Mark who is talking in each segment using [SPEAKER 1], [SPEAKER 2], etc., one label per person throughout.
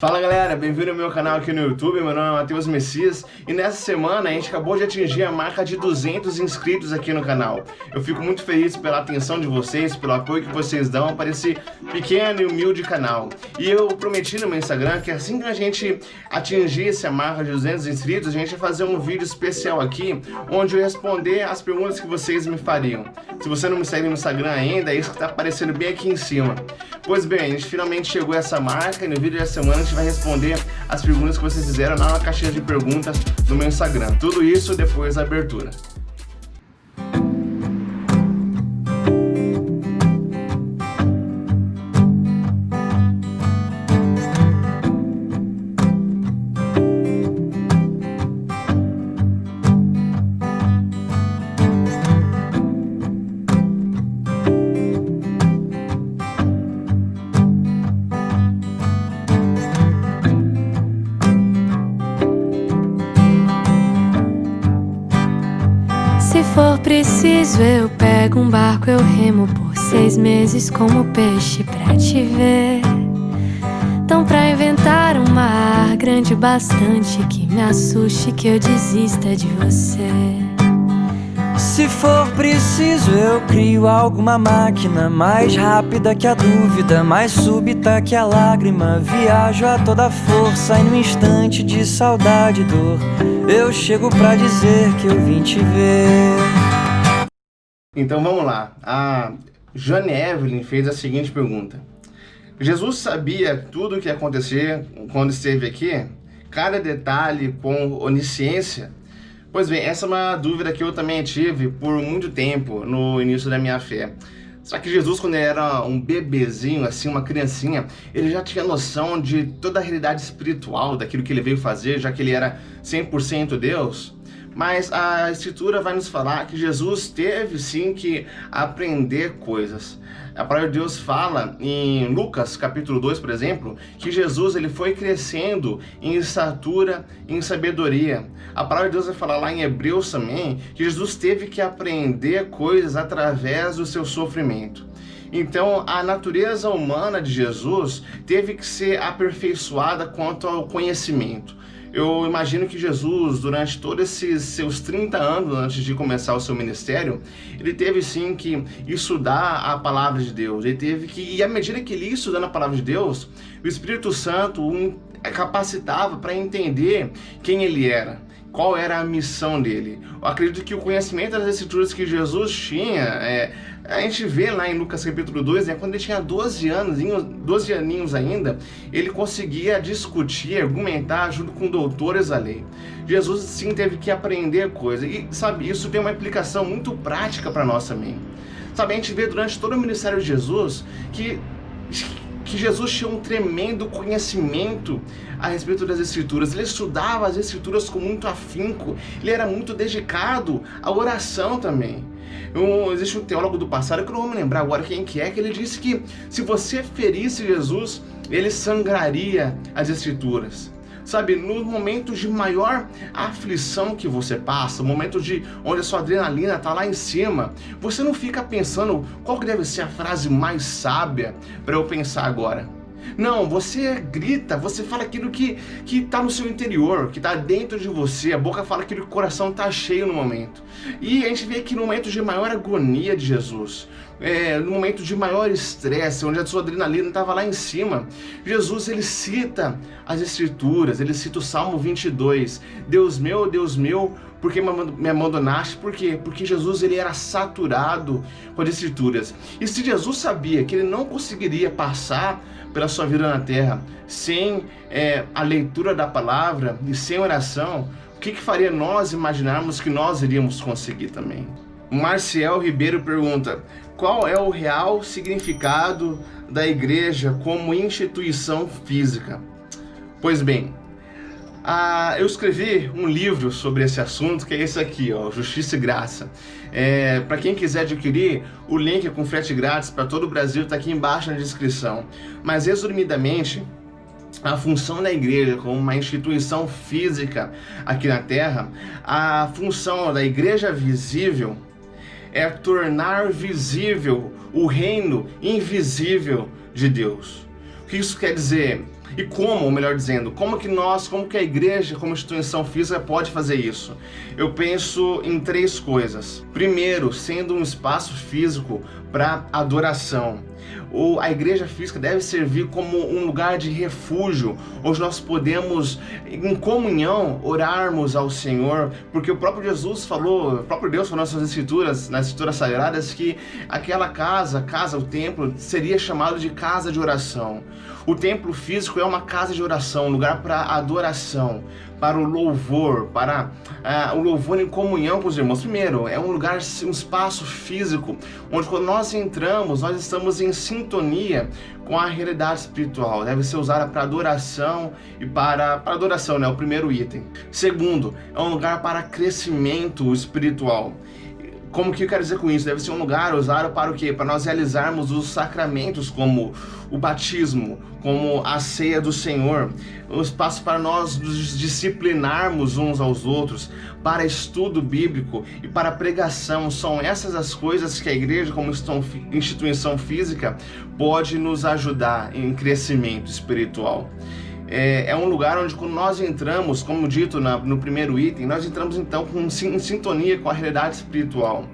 [SPEAKER 1] Fala galera, bem-vindo ao meu canal aqui no YouTube, meu nome é Matheus Messias e nessa semana a gente acabou de atingir a marca de 200 inscritos aqui no canal. Eu fico muito feliz pela atenção de vocês, pelo apoio que vocês dão para esse pequeno e humilde canal. E eu prometi no meu Instagram que assim que a gente atingisse a marca de 200 inscritos, a gente vai fazer um vídeo especial aqui, onde eu responder as perguntas que vocês me fariam. Se você não me segue no Instagram ainda, é isso que está aparecendo bem aqui em cima. Pois bem, a gente finalmente chegou a essa marca e no vídeo dessa semana a gente vai responder as perguntas que vocês fizeram lá na caixinha de perguntas do meu Instagram. Tudo isso depois da abertura.
[SPEAKER 2] Se for preciso, eu pego um barco, eu remo por 6 meses como peixe pra te ver. Então pra inventar um mar grande bastante que me assuste, que eu desista de você.
[SPEAKER 3] Se for preciso, eu crio alguma máquina mais rápida que a dúvida, mais súbita que a lágrima. Viajo a toda força e no instante de saudade e dor eu chego pra dizer que eu vim te ver.
[SPEAKER 1] Então vamos lá. A Jane Evelyn fez a seguinte pergunta: Jesus sabia tudo o que ia acontecer quando esteve aqui? Cada detalhe com onisciência? Pois bem, essa é uma dúvida que eu também tive por muito tempo no início da minha fé. Será que Jesus, quando ele era um bebezinho, assim, uma criancinha, ele já tinha noção de toda a realidade espiritual daquilo que ele veio fazer, já que ele era 100% Deus? Mas a Escritura vai nos falar que Jesus teve sim que aprender coisas. A palavra de Deus fala em Lucas capítulo 2, por exemplo, que Jesus ele foi crescendo em estatura, em sabedoria. A palavra de Deus vai falar lá em Hebreus também que Jesus teve que aprender coisas através do seu sofrimento. Então, a natureza humana de Jesus teve que ser aperfeiçoada quanto ao conhecimento. Eu imagino que Jesus, durante todos esses seus 30 anos antes de começar o seu ministério, ele teve sim que estudar a palavra de Deus. Ele teve que, e à medida que ele ia estudando a palavra de Deus, o Espírito Santo o capacitava para entender quem ele era, qual era a missão dele. Eu acredito que o conhecimento das Escrituras que Jesus tinha, a gente vê lá em Lucas capítulo 2, quando ele tinha 12 aninhos ainda, ele conseguia discutir, argumentar junto com doutores da lei. Jesus sim teve que aprender coisas, e sabe, isso tem uma implicação muito prática para nós também. Sabe, a gente vê durante todo o ministério de Jesus que Jesus tinha um tremendo conhecimento a respeito das Escrituras. Ele estudava as Escrituras com muito afinco, ele era muito dedicado à oração também. Existe um teólogo do passado, que eu não vou me lembrar agora quem que ele disse que se você ferisse Jesus, ele sangraria as Escrituras. Sabe, nos momentos de maior aflição que você passa, momento onde a sua adrenalina está lá em cima, você não fica pensando qual que deve ser a frase mais sábia para eu pensar agora. Não, você grita, você fala aquilo que está no seu interior, que está dentro de você, a boca fala aquilo que o coração está cheio no momento. E a gente vê que no momento de maior agonia de Jesus, no momento de maior estresse, onde a sua adrenalina estava lá em cima, Jesus ele cita as Escrituras, ele cita o Salmo 22, Deus meu, por que me abandonaste? Por quê? Porque Jesus ele era saturado com as Escrituras. E se Jesus sabia que ele não conseguiria passar pela sua vida na terra sem a leitura da palavra e sem oração, o que faria nós imaginarmos que nós iríamos conseguir também? O Marcial Ribeiro pergunta: qual é o real significado da igreja como instituição física? Pois bem, eu escrevi um livro sobre esse assunto, que é esse aqui, ó, Justiça e Graça. Para quem quiser adquirir, o link com frete grátis para todo o Brasil está aqui embaixo na descrição. Mas resumidamente, a função da igreja como uma instituição física aqui na Terra, a função da igreja visível é tornar visível o reino invisível de Deus. O que isso quer dizer? E como, ou melhor dizendo, como que a igreja como instituição física pode fazer isso? Eu penso em 3 coisas. Primeiro, sendo um espaço físico para adoração. A igreja física deve servir como um lugar de refúgio, onde nós podemos, em comunhão, orarmos ao Senhor, porque o próprio Deus falou nas suas escrituras, nas escrituras sagradas, que aquela casa, o templo, seria chamado de casa de oração. O templo físico é uma casa de oração, um lugar para adoração, para o louvor, para o louvor em comunhão com os irmãos. Primeiro, é um lugar, um espaço físico, onde quando nós entramos, nós estamos em sintonia com a realidade espiritual. Deve ser usada para adoração e para adoração, né? O primeiro item. Segundo, é um lugar para crescimento espiritual. Como que eu quero dizer com isso? Deve ser um lugar usado para o quê? Para nós realizarmos os sacramentos, como o batismo, como a ceia do Senhor, um espaço para nós nos disciplinarmos uns aos outros, para estudo bíblico e para pregação. São essas as coisas que a igreja, como instituição física, pode nos ajudar em crescimento espiritual. É um lugar onde, quando nós entramos, como dito no primeiro item, nós entramos então em sintonia com a realidade espiritual.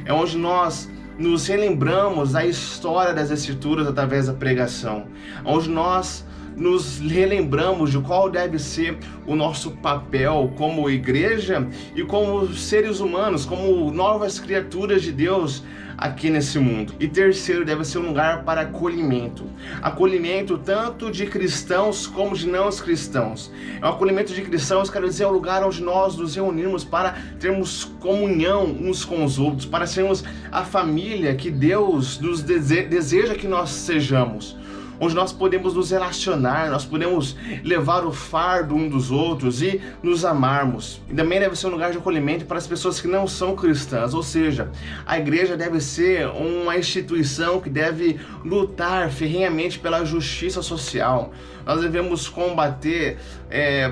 [SPEAKER 1] É onde nós nos relembramos da história das Escrituras através da pregação, onde nós nos relembramos de qual deve ser o nosso papel como igreja e como seres humanos, como novas criaturas de Deus aqui nesse mundo. E terceiro, deve ser um lugar para acolhimento. Acolhimento tanto de cristãos como de não cristãos. É um acolhimento de cristãos, quero dizer, é um lugar onde nós nos reunimos para termos comunhão uns com os outros, para sermos a família que Deus nos deseja que nós sejamos. Onde nós podemos nos relacionar, nós podemos levar o fardo um dos outros e nos amarmos. E também deve ser um lugar de acolhimento para as pessoas que não são cristãs, ou seja, a igreja deve ser uma instituição que deve lutar ferrenhamente pela justiça social. Nós devemos combater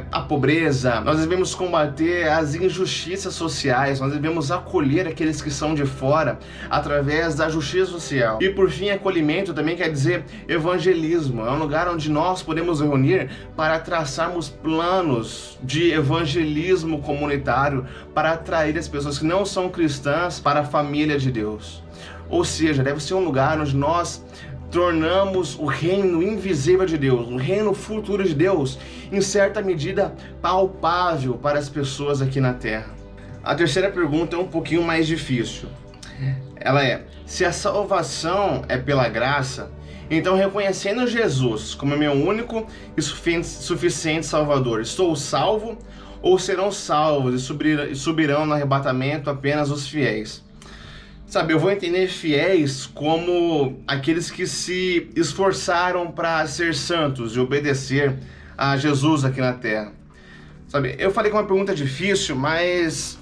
[SPEAKER 1] a pobreza, nós devemos combater as injustiças sociais, nós devemos acolher aqueles que são de fora através da justiça social. E por fim, acolhimento também quer dizer evangelismo. É um lugar onde nós podemos reunir para traçarmos planos de evangelismo comunitário para atrair as pessoas que não são cristãs para a família de Deus. Ou seja, deve ser um lugar onde nós tornamos o reino invisível de Deus, o reino futuro de Deus, em certa medida palpável para as pessoas aqui na Terra. A terceira pergunta é um pouquinho mais difícil. Ela é: se a salvação é pela graça, então, reconhecendo Jesus como meu único e suficiente Salvador, estou salvo, ou serão salvos e subirão no arrebatamento apenas os fiéis? Sabe, eu vou entender fiéis como aqueles que se esforçaram para ser santos e obedecer a Jesus aqui na Terra. Sabe, eu falei que é uma pergunta difícil, mas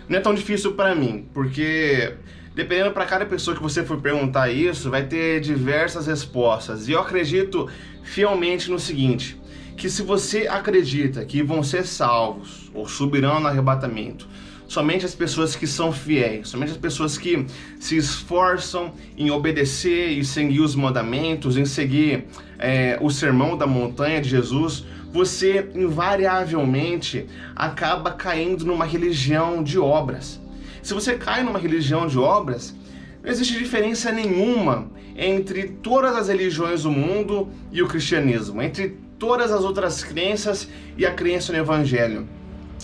[SPEAKER 1] não é tão difícil para mim, porque dependendo para cada pessoa que você for perguntar isso, vai ter diversas respostas. E eu acredito fielmente no seguinte, que se você acredita que vão ser salvos ou subirão no arrebatamento somente as pessoas que são fiéis, somente as pessoas que se esforçam em obedecer e seguir os mandamentos, em seguir o sermão da montanha de Jesus, você invariavelmente acaba caindo numa religião de obras. Se você cai numa religião de obras, não existe diferença nenhuma entre todas as religiões do mundo e o cristianismo, entre todas as outras crenças e a crença no Evangelho.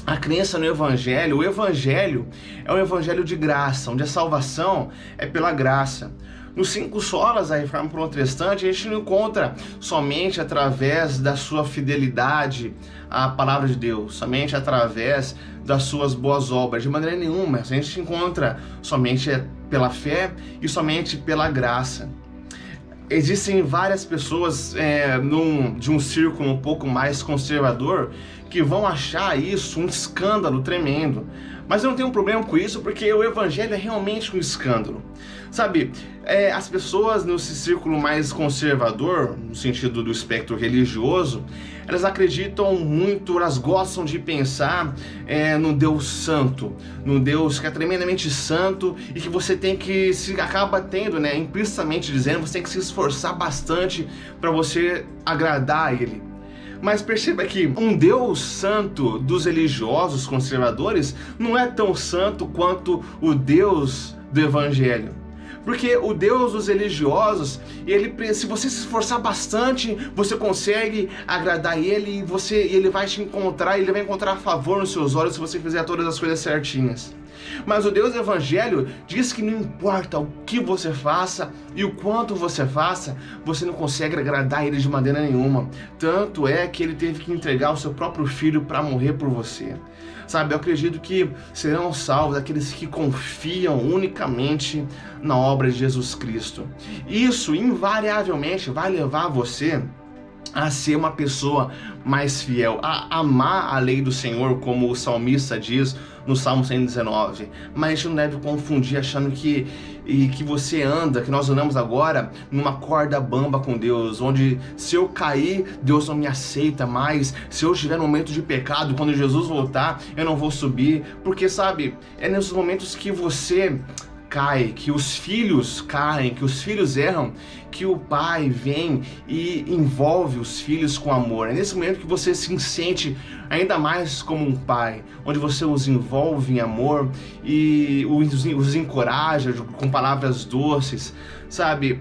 [SPEAKER 1] A crença no Evangelho, o Evangelho é um Evangelho de graça, onde a salvação é pela graça. Nos 5 solas da Reforma Protestante, a gente não encontra somente através da sua fidelidade à palavra de Deus, somente através das suas boas obras, de maneira nenhuma. A gente encontra somente pela fé e somente pela graça. Existem várias pessoas de um círculo um pouco mais conservador que vão achar isso um escândalo tremendo. Mas eu não tenho um problema com isso, porque o Evangelho é realmente um escândalo. Sabe, as pessoas nesse círculo mais conservador, no sentido do espectro religioso, elas acreditam muito, elas gostam de pensar no Deus santo, no Deus que é tremendamente santo e que você tem que, acaba tendo, implicitamente dizendo, você tem que se esforçar bastante para você agradar a Ele. Mas perceba que um Deus santo dos religiosos conservadores não é tão santo quanto o Deus do Evangelho. Porque o Deus dos religiosos, se você se esforçar bastante, você consegue agradar ele e ele vai te encontrar, ele vai encontrar favor nos seus olhos se você fizer todas as coisas certinhas. Mas o Deus do Evangelho diz que não importa o que você faça e o quanto você faça, você não consegue agradar ele de maneira nenhuma. Tanto é que ele teve que entregar o seu próprio filho para morrer por você. Sabe, eu acredito que serão salvos aqueles que confiam unicamente na obra de Jesus Cristo. Isso invariavelmente vai levar você a ser uma pessoa mais fiel, a amar a lei do Senhor, como o salmista diz no Salmo 119. Mas a gente não deve confundir achando que nós andamos agora numa corda bamba com Deus, onde se eu cair, Deus não me aceita mais. Se eu estiver no momento de pecado, quando Jesus voltar, eu não vou subir. Porque, sabe, é nesses momentos que você cai, que os filhos caem, que os filhos erram, que o pai vem e envolve os filhos com amor. É nesse momento que você se sente ainda mais como um pai, onde você os envolve em amor e os encoraja com palavras doces. Sabe,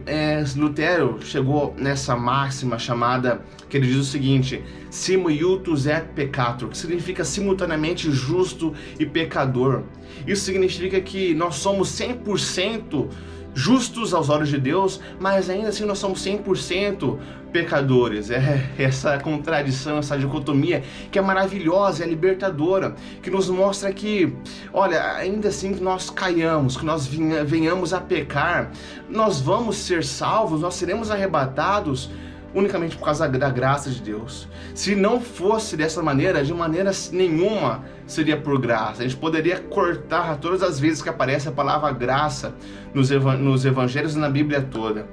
[SPEAKER 1] Lutero chegou nessa máxima chamada, que ele diz o seguinte: simul iutus et peccator, que significa simultaneamente justo e pecador. Isso significa que nós somos 100% justos aos olhos de Deus, mas ainda assim nós somos 100% pecadores. É essa contradição, essa dicotomia que é maravilhosa, é libertadora, que nos mostra que, olha, ainda assim que nós caiamos, que nós venhamos a pecar, nós vamos ser salvos, nós seremos arrebatados unicamente por causa da graça de Deus. Se não fosse dessa maneira, de maneira nenhuma seria por graça. A gente poderia cortar todas as vezes que aparece a palavra graça nos evangelhos e na Bíblia toda.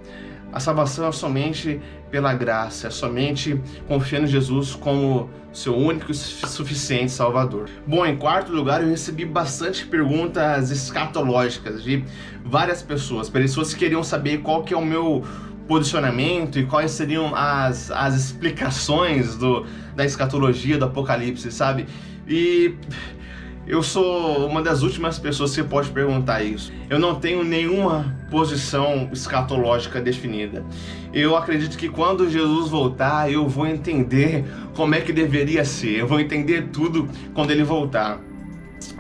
[SPEAKER 1] A salvação é somente pela graça, é somente confiando em Jesus como seu único e suficiente Salvador. Bom, em quarto lugar, eu recebi bastante perguntas escatológicas de várias pessoas. Pessoas que queriam saber qual que é o meu posicionamento e quais seriam as explicações da escatologia, do Apocalipse, sabe? E eu sou uma das últimas pessoas que pode perguntar isso. Eu não tenho nenhuma posição escatológica definida. Eu acredito que quando Jesus voltar, eu vou entender como é que deveria ser. Eu vou entender tudo quando ele voltar.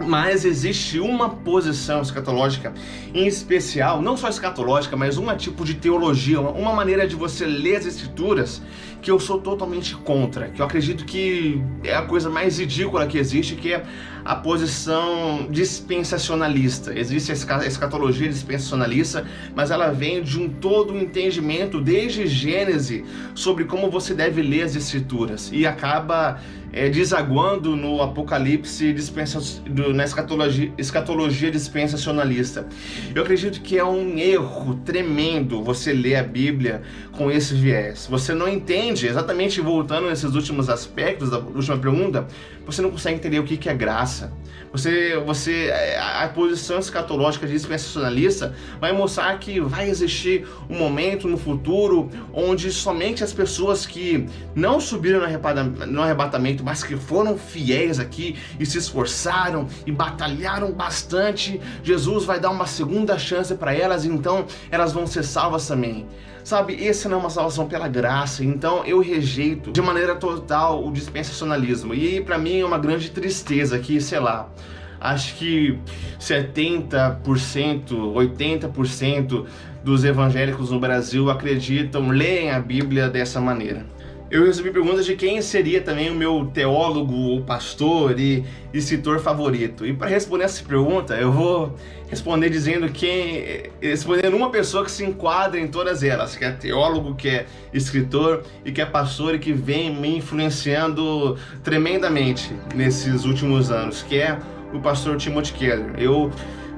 [SPEAKER 1] Mas existe uma posição escatológica em especial, não só escatológica, mas um tipo de teologia, uma maneira de você ler as escrituras que eu sou totalmente contra, que eu acredito que é a coisa mais ridícula que existe, que é a posição dispensacionalista. Existe a escatologia dispensacionalista, mas ela vem de um entendimento desde Gênesis sobre como você deve ler as escrituras e acaba desaguando no Apocalipse na escatologia dispensacionalista. Eu acredito que é um erro tremendo você ler a Bíblia com esse viés. Você não entende, exatamente voltando nesses últimos aspectos da última pergunta, você não consegue entender o que é graça. A posição escatológica dispensacionalista vai mostrar que vai existir um momento no futuro onde somente as pessoas que não subiram no arrebatamento, mas que foram fiéis aqui e se esforçaram e batalharam bastante, Jesus vai dar uma segunda chance para elas, e então elas vão ser salvas também. Sabe, essa não é uma salvação pela graça, então eu rejeito de maneira total o dispensacionalismo. E para mim é uma grande tristeza que, sei lá, acho que 70%, 80% dos evangélicos no Brasil leem a Bíblia dessa maneira. Eu recebi perguntas de quem seria também o meu teólogo, ou pastor e escritor favorito. E para responder essa pergunta, eu vou responder respondendo uma pessoa que se enquadra em todas elas, que é teólogo, que é escritor e que é pastor e que vem me influenciando tremendamente nesses últimos anos, que é o pastor Timothy Keller. Eu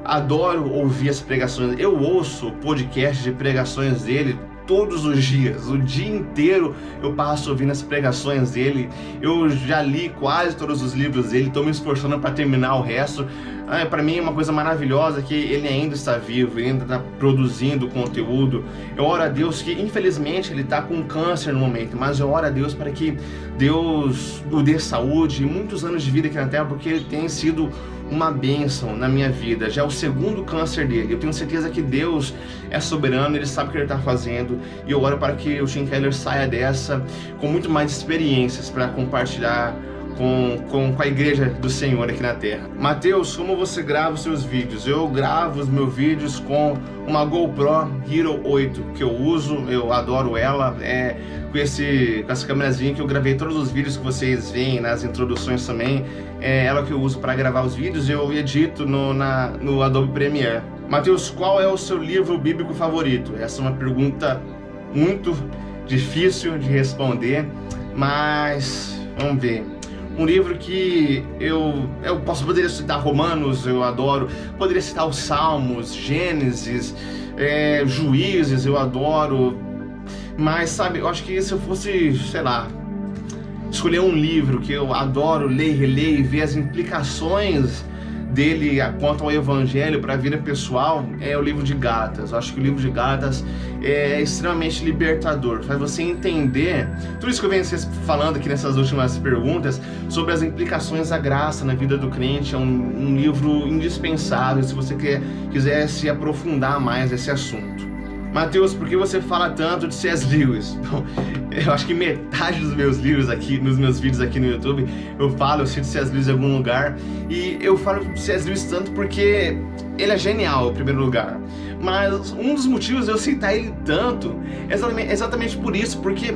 [SPEAKER 1] adoro ouvir as pregações, eu ouço podcast de pregações dele todos os dias, o dia inteiro eu passo ouvindo as pregações dele. Eu já li quase todos os livros dele, estou me esforçando para terminar o resto, Para mim é uma coisa maravilhosa que ele ainda está vivo, ele ainda está produzindo conteúdo. Eu oro a Deus que, infelizmente, ele está com câncer no momento, mas eu oro a Deus para que Deus o dê saúde e muitos anos de vida aqui na Terra, porque ele tem sido uma bênção na minha vida. Já é o segundo câncer dele. Eu tenho certeza que Deus é soberano, ele sabe o que ele está fazendo, e eu oro para que o Tim Keller saia dessa com muito mais experiências para compartilhar com a igreja do Senhor aqui na Terra. Mateus, como você grava os seus vídeos? Eu gravo os meus vídeos com uma GoPro Hero 8 que eu uso, eu adoro ela, com essa câmerazinha que eu gravei todos os vídeos que vocês veem nas introduções também, é ela que eu uso para gravar os vídeos, eu edito no Adobe Premiere. Mateus, qual é o seu livro bíblico favorito? Essa é uma pergunta muito difícil de responder, mas vamos ver. Um livro que eu poderia citar Romanos, eu adoro, poderia citar os Salmos, Gênesis, Juízes, eu adoro, mas sabe, eu acho que se eu fosse, sei lá, escolher um livro que eu adoro ler e reler e ver as implicações dele quanto ao evangelho para a vida pessoal, é o livro de Gálatas. Eu acho que o livro de Gálatas é extremamente libertador, faz você entender tudo isso que eu venho falando aqui nessas últimas perguntas sobre as implicações da graça na vida do crente. É um livro indispensável se você quiser se aprofundar mais nesse assunto. Mateus, por que você fala tanto de C.S. Lewis? Bom, eu acho que metade dos meus livros aqui, nos meus vídeos aqui no YouTube, eu cito C.S. Lewis em algum lugar, e eu falo de C.S. Lewis tanto porque ele é genial, em primeiro lugar. Mas um dos motivos de eu citar ele tanto é exatamente por isso, porque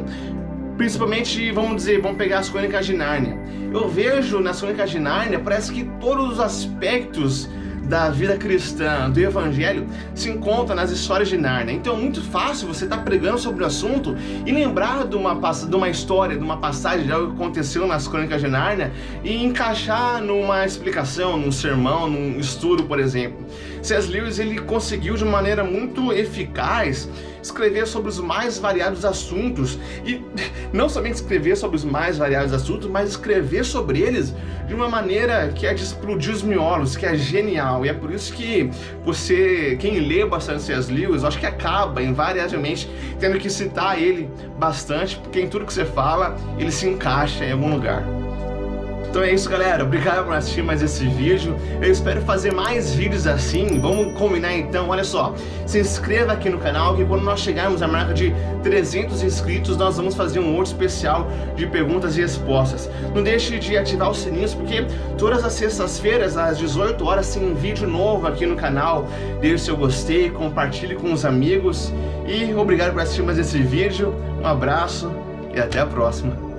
[SPEAKER 1] principalmente, vamos pegar as Crônicas de Nárnia. Eu vejo nas Crônicas de Nárnia, parece que todos os aspectos da vida cristã, do evangelho, se encontra nas histórias de Nárnia. Então é muito fácil você estar pregando sobre o assunto e lembrar de uma história, de uma passagem de algo que aconteceu nas Crônicas de Nárnia e encaixar numa explicação, num sermão, num estudo, por exemplo. C.S. Lewis, ele conseguiu de maneira muito eficaz escrever sobre os mais variados assuntos, e não somente escrever sobre os mais variados assuntos, mas escrever sobre eles de uma maneira que é de explodir os miolos, que é genial. E é por isso que quem lê bastante C.S. Lewis, eu acho que acaba invariavelmente tendo que citar ele bastante, porque em tudo que você fala, ele se encaixa em algum lugar. Então é isso, galera, obrigado por assistir mais esse vídeo, eu espero fazer mais vídeos assim. Vamos combinar então, olha só, se inscreva aqui no canal, que quando nós chegarmos à marca de 300 inscritos, nós vamos fazer um outro especial de perguntas e respostas. Não deixe de ativar os sininhos, porque todas as sextas-feiras, às 18 horas, tem um vídeo novo aqui no canal. Deixe seu gostei, compartilhe com os amigos, e obrigado por assistir mais esse vídeo, um abraço e até a próxima.